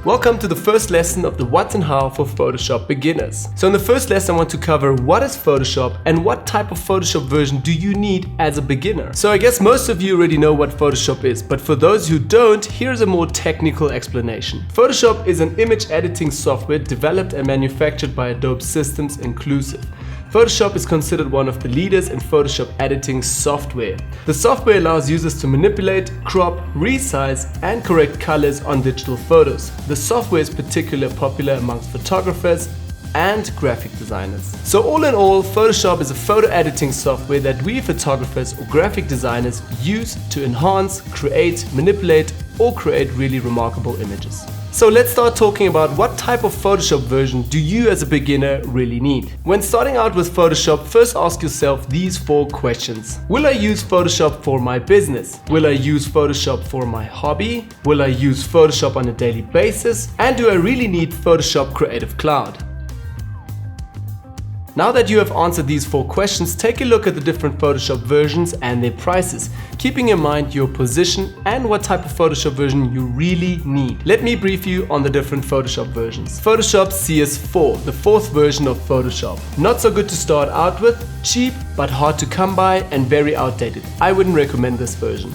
Welcome to the first lesson of the What and How for Photoshop beginners. So in the first lesson I want to cover what is Photoshop and what type of Photoshop version do you need as a beginner. So I guess most of you already know what Photoshop is, but for those who don't, here's a more technical explanation. Photoshop is an image editing software developed and manufactured by Adobe Systems Inclusive. Photoshop is considered one of the leaders in Photoshop editing software. The software allows users to manipulate, crop, resize, and correct colors on digital photos. The software is particularly popular amongst photographers and graphic designers. So all in all, Photoshop is a photo editing software that we photographers or graphic designers use to enhance, create, manipulate, or create really remarkable images. So let's start talking about what type of Photoshop version do you as a beginner really need. When starting out with Photoshop, first ask yourself these 4 questions. Will I use Photoshop for my business? Will I use Photoshop for my hobby? Will I use Photoshop on a daily basis? And do I really need Photoshop Creative Cloud? Now that you have answered these 4 questions, take a look at the different Photoshop versions and their prices, keeping in mind your position and what type of Photoshop version you really need. Let me brief you on the different Photoshop versions. Photoshop CS4, the 4th version of Photoshop. Not so good to start out with, cheap but hard to come by and very outdated. I wouldn't recommend this version.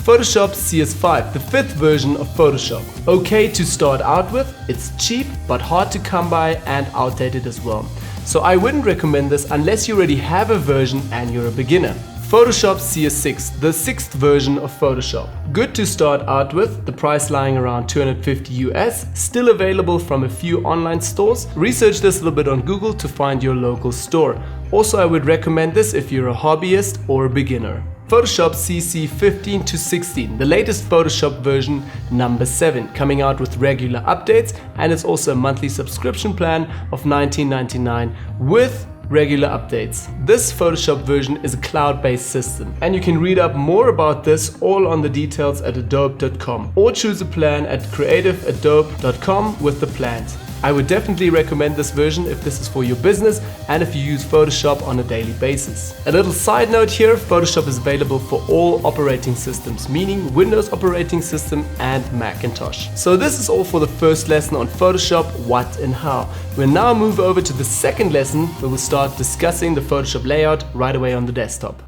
Photoshop CS5, the 5th version of Photoshop. Okay to start out with, it's cheap but hard to come by and outdated as well. So I wouldn't recommend this unless you already have a version and you're a beginner. Photoshop CS6, the 6th version of Photoshop. Good to start out with, the price lying around 250 US, still available from a few online stores. Research this a little bit on Google to find your local store. Also, I would recommend this if you're a hobbyist or a beginner. Photoshop CC 15 to 16, the latest Photoshop version number 7, coming out with regular updates, and it's also a monthly subscription plan of $19.99 with regular updates. This Photoshop version is a cloud-based system, and you can read up more about this all on the details at adobe.com, or choose a plan at creativeadobe.com with the plans. I would definitely recommend this version if this is for your business and if you use Photoshop on a daily basis. A little side note here, Photoshop is available for all operating systems, meaning Windows operating system and Macintosh. So this is all for the first lesson on Photoshop, what and how. We'll now move over to the second lesson where we'll start discussing the Photoshop layout right away on the desktop.